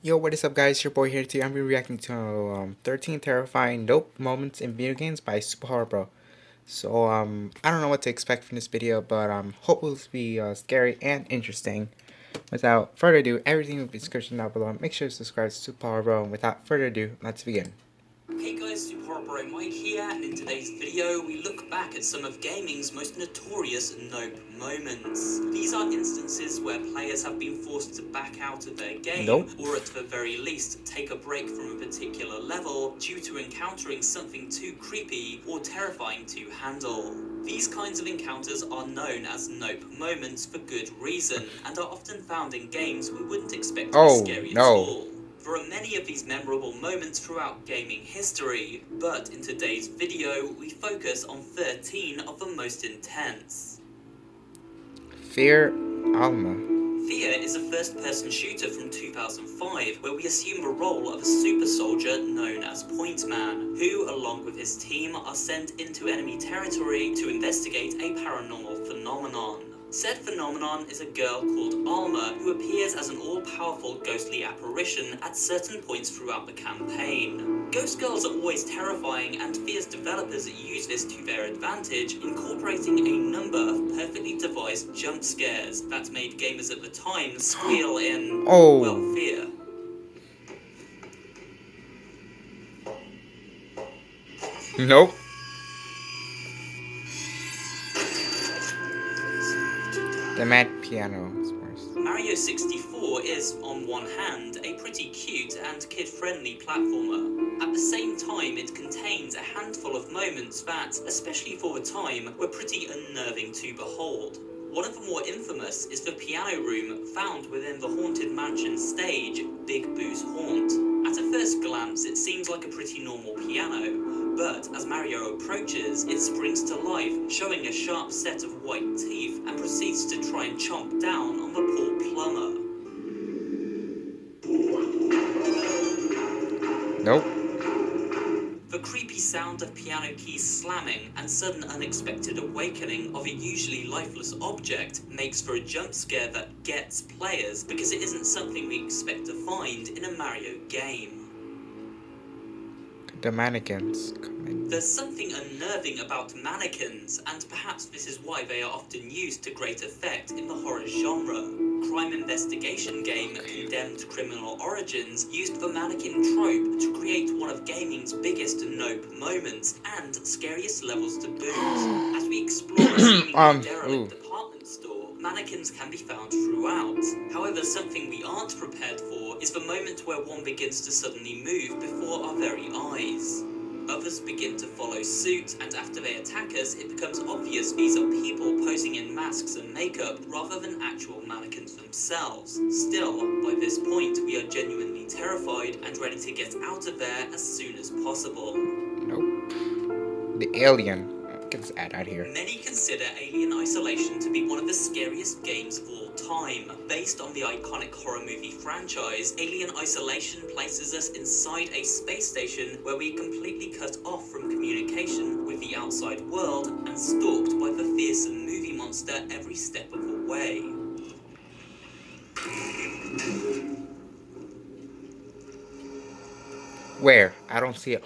Yo, what is up, guys? Your boy here today. I'm reacting to 13 terrifying nope moments in video games by Super Horror Bro. So I don't know what to expect from this video, but hope it will be scary and interesting. Without further ado, everything will be in the description down below. Make sure to subscribe to Super Horror Bro. And without further ado, let's begin. Hey guys, Super Horror Bro Mike here, and in today's video we look back at some of gaming's most notorious nope moments. These are instances where players have been forced to back out of their game, Nope. or at the very least take a break from a particular level due to encountering something too creepy or terrifying to handle. These kinds of encounters are known as nope moments for good reason, and are often found in games we wouldn't expect to be Oh scary at no. all. There are many of these memorable moments throughout gaming history, but in today's video, we focus on 13 of the most intense. Fear Alma. Fear is a first-person shooter from 2005, where we assume the role of a super soldier known as Point Man, who, along with his team, are sent into enemy territory to investigate a paranormal phenomenon. Said phenomenon is a girl called Alma, who appears as an all-powerful ghostly apparition at certain points throughout the campaign. Ghost girls are always terrifying, and Fear's developers use this to their advantage, incorporating a number of perfectly devised jump scares that made gamers at the time squeal in, well, fear. Nope. The mad piano is worse. Mario 64 is, on one hand, a pretty cute and kid-friendly platformer. At the same time, it contains a handful of moments that, especially for the time, were pretty unnerving to behold. One of the more infamous is the piano room found within the Haunted Mansion stage, Big Boo's Haunt. At a first glance, it seems like a pretty normal piano, but as Mario approaches, it springs to life, showing a sharp set of white teeth, and proceeds to try and chomp down on the poor plumber. Nope. The creepy sound of piano keys slamming and sudden unexpected awakening of a usually lifeless object makes for a jump scare that gets players because it isn't something we expect to find in a Mario game. The mannequins come in. There's something unnerving about mannequins, and perhaps this is why they are often used to great effect in the horror genre. Crime investigation game Condemned Criminal Origins used the mannequin trope to create one of gaming's biggest nope moments and scariest levels to boot. As we explore a seemingly derelict department store, mannequins can be found throughout. However, something we aren't prepared for is the moment where one begins to suddenly move before our very eyes. Others begin to follow suit, and after they attack us, it becomes obvious these are people posing in masks and makeup rather than actual mannequins themselves. Still, by this point, we are genuinely terrified and ready to get out of there as soon as possible. Nope. The alien. Get this ad out here. Many consider Alien Isolation to be one of the scariest games of all time. Based on the iconic horror movie franchise, Alien Isolation places us inside a space station where we are completely cut off from communication with the outside world and stalked by the fearsome movie monster every step of the way. Where? I don't see it.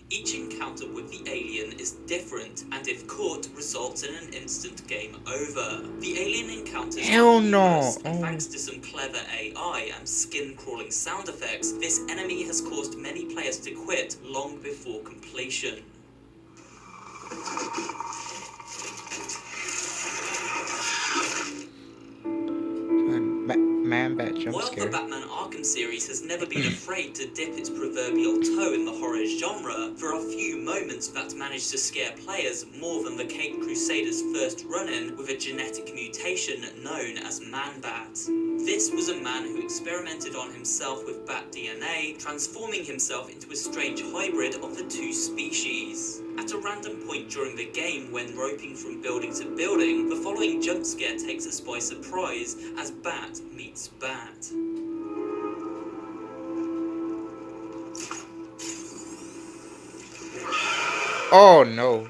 Each encounter with the alien is different, and if caught, results in an instant game over. The alien encounters Hell are numerous, no. and thanks to some clever AI and skin-crawling sound effects, this enemy has caused many players to quit long before completion. Man, bat jump While the scare. Batman Arkham series has never been afraid to dip its proverbial toe in the horror genre, there are few moments that manage to scare players more than the Caped Crusader's first run-in with a genetic mutation known as Man-Bat. This was a man who experimented on himself with bat DNA, transforming himself into a strange hybrid of the two species. At a random point during the game, when roping from building to building, the following jump scare takes us by surprise as Bat meets Bat. Oh no.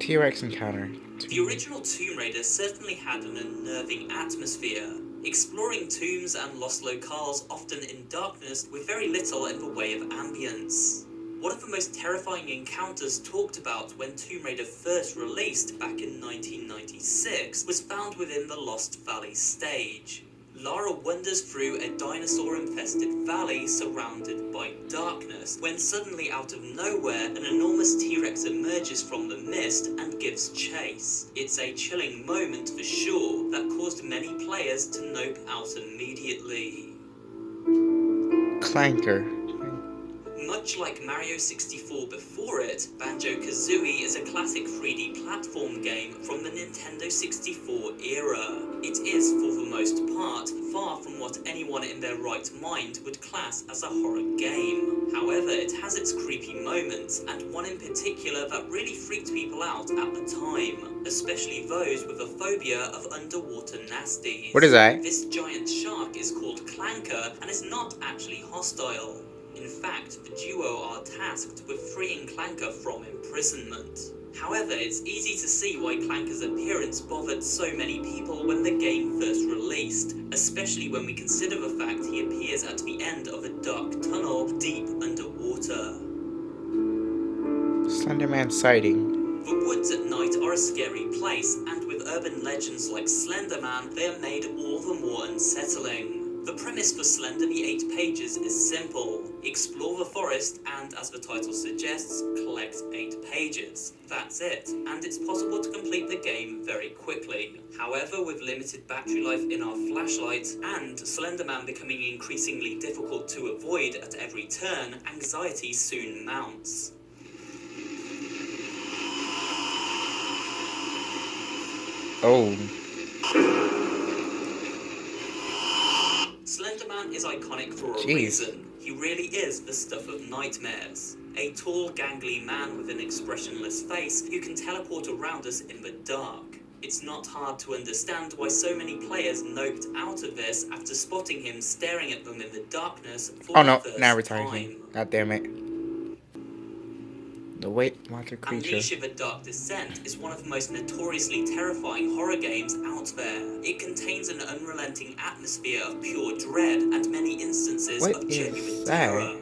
T-Rex encounter. The original Tomb Raider certainly had an unnerving atmosphere, exploring tombs and lost locales often in darkness with very little in the way of ambience. One of the most terrifying encounters talked about when Tomb Raider first released back in 1996 was found within the Lost Valley stage. Lara wanders through a dinosaur-infested valley surrounded by darkness, when suddenly out of nowhere an enormous T-Rex emerges from the mist and gives chase. It's a chilling moment for sure that caused many players to nope out immediately. Clanker. Much like Mario 64 before it, Banjo-Kazooie is a classic 3D platform game from the Nintendo 64 era. It is, for the most part, far from what anyone in their right mind would class as a horror game. However, it has its creepy moments, and one in particular that really freaked people out at the time, especially those with a phobia of underwater nasties. What is that? This giant shark is called Clanker and is not actually hostile. In fact, the duo are tasked with freeing Clanker from imprisonment. However, it's easy to see why Clanker's appearance bothered so many people when the game first released, especially when we consider the fact he appears at the end of a dark tunnel deep underwater. Slenderman sighting. The woods at night are a scary place, and with urban legends like Slenderman, they are made all the more unsettling. The premise for Slender the 8 Pages is simple. Explore the forest and, as the title suggests, collect 8 pages. That's it, and it's possible to complete the game very quickly. However, with limited battery life in our flashlight, and Slenderman becoming increasingly difficult to avoid at every turn, anxiety soon mounts. Oh. Slenderman is iconic for a Jeez. reason. He really is the stuff of nightmares. A tall, gangly man with an expressionless face who can teleport around us in the dark. It's not hard to understand why so many players noped out of this after spotting him staring at them in the darkness for Oh the no, first now time. retiring. God damn it. The Weight Watcher creature. Amnesia: The Dark Descent is one of the most notoriously terrifying horror games out there. It contains an unrelenting atmosphere of pure dread and many instances of genuine terror.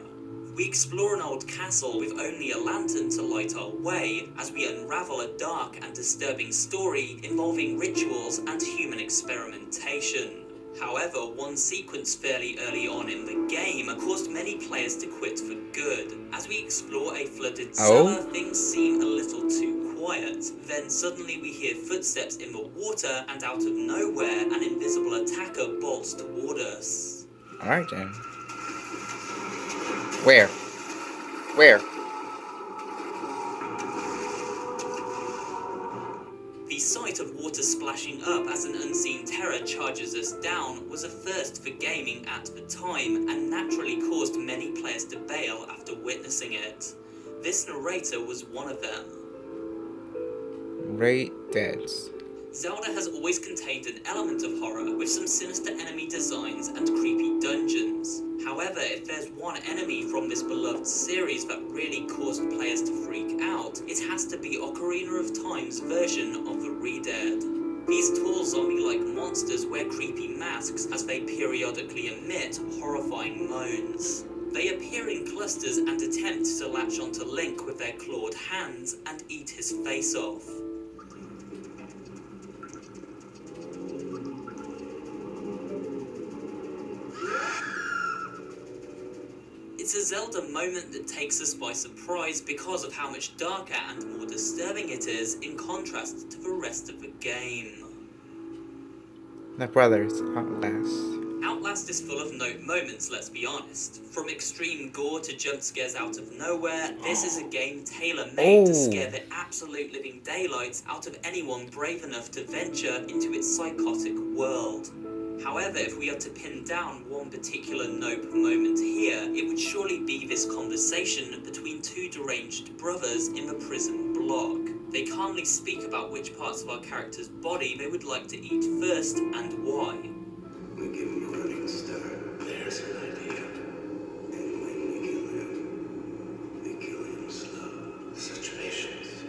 We explore an old castle with only a lantern to light our way as we unravel a dark and disturbing story involving rituals and human experimentation. However, one sequence fairly early on in the game caused many players to quit for good. As we explore a flooded cellar, things seem a little too quiet. Then suddenly we hear footsteps in the water, and out of nowhere, an invisible attacker bolts toward us. Alright then. Where? Where? The sight of water splashing up as an unseen terror charges us down was a first for gaming at the time, and naturally caused many players to bail after witnessing it. This narrator was one of them. Ray Deads. Zelda has always contained an element of horror, with some sinister enemy designs and creepy dungeons. However, if there's one enemy from this beloved series that really caused players to freak out, it has to be Ocarina of Time's version of the Re-Dead. These tall zombie-like monsters wear creepy masks as they periodically emit horrifying moans. They appear in clusters and attempt to latch onto Link with their clawed hands and eat his face off. It's a Zelda moment that takes us by surprise because of how much darker and more disturbing it is in contrast to the rest of the game. The Brothers, Outlast. Outlast is full of note moments, let's be honest. From extreme gore to jump scares out of nowhere, this is a game tailor-made to scare the absolute living daylights out of anyone brave enough to venture into its psychotic world. However, if we are to pin down one particular nope moment here, it would surely be this conversation between two deranged brothers in the prison block. They calmly speak about which parts of our character's body they would like to eat first and why. We give him a running start. There's an idea. And when we kill him slow. Such patience.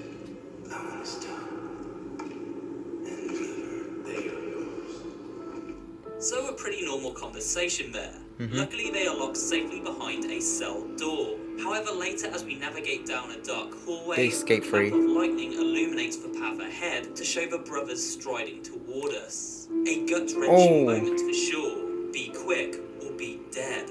I want to start. So a pretty normal conversation there. Luckily they are locked safely behind a cell door. However, later as we navigate down a dark hallway, They escape a clap free. of lightning illuminates the path ahead to show the brothers striding toward us. A gut-wrenching Oh, moment for sure. Be quick or be dead.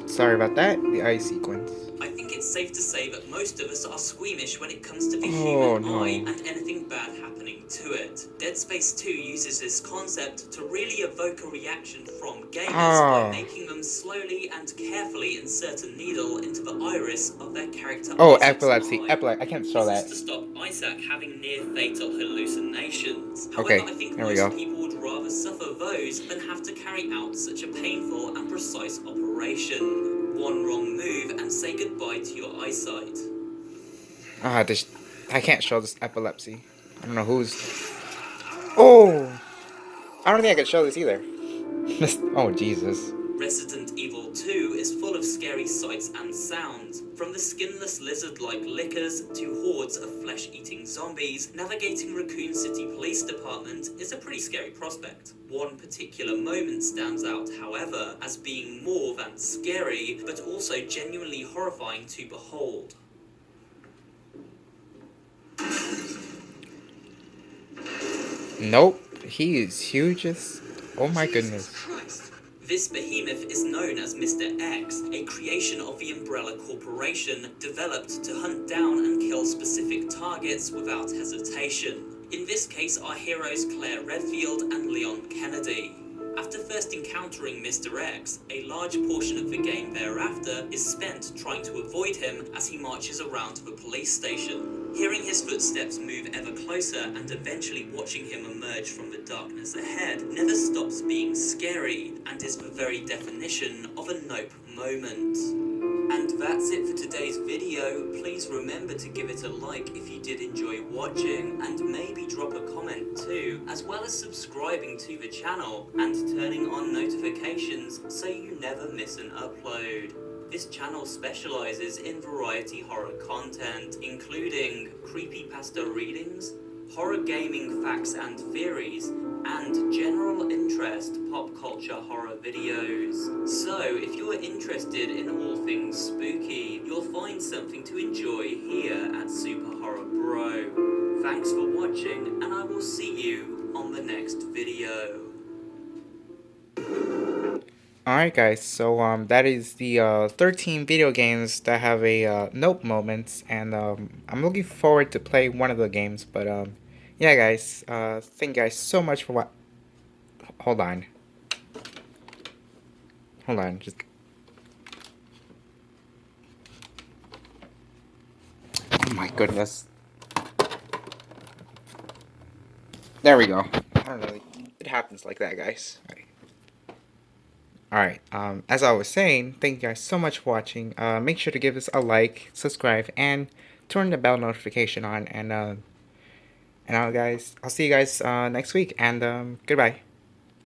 sorry about that. The eye sequence. I think it's safe to say that most of us are squeamish when it comes to the Oh human eye no. and anything bad happening to it. Dead Space 2 uses this concept to really evoke a reaction from gamers by Ah. making them slowly and carefully insert a needle into the iris of their character Oh, Isaac's epilepsy. eye. I can't show This is that. to stop Isaac having near-fatal hallucinations. However, Okay, I think there we most go. people would rather suffer those than have to carry out such a painful and precise operation. One wrong move and say goodbye to your eyesight. Ah, I can't show this epilepsy. I don't know who's. Oh, I don't think I can show this either. Oh Jesus. Resident Evil 2 is full of scary sights and sounds. From the skinless lizard-like lickers to hordes of flesh-eating zombies, navigating Raccoon City Police Department is a pretty scary prospect. One particular moment stands out, however, as being more than scary, but also genuinely horrifying to behold. Nope. He is huge as. Oh my Jesus goodness. Christ. This behemoth is known as Mr. X, a creation of the Umbrella Corporation, developed to hunt down and kill specific targets without hesitation. In this case, our heroes Claire Redfield and Leon Kennedy. After first encountering Mr. X, a large portion of the game thereafter is spent trying to avoid him as he marches around the police station. Hearing his footsteps move ever closer and eventually watching him emerge from the darkness ahead never stops being scary and is the very definition of a nope moment. And that's it for today's video. Please remember to give it a like if you did enjoy watching, and maybe drop a comment too, as well as subscribing to the channel and turning on notifications so you never miss an upload. This channel specializes in variety horror content, including creepypasta readings, horror gaming facts and theories, and general interest pop culture horror videos. So, if you're interested in all things spooky, you'll find something to enjoy here at Super Horror Bro. Thanks for watching, and I will see you on the next video. Alright guys, so that is the 13 video games that have a nope moments, and I'm looking forward to play one of the games, but yeah guys, thank you guys so much for what. Hold on. Just. Oh my goodness. There we go. I don't know. It happens like that, guys. Alright, as I was saying, thank you guys so much for watching. Make sure to give us a like, subscribe, and turn the bell notification on. And guys, I'll see you guys next week, and goodbye.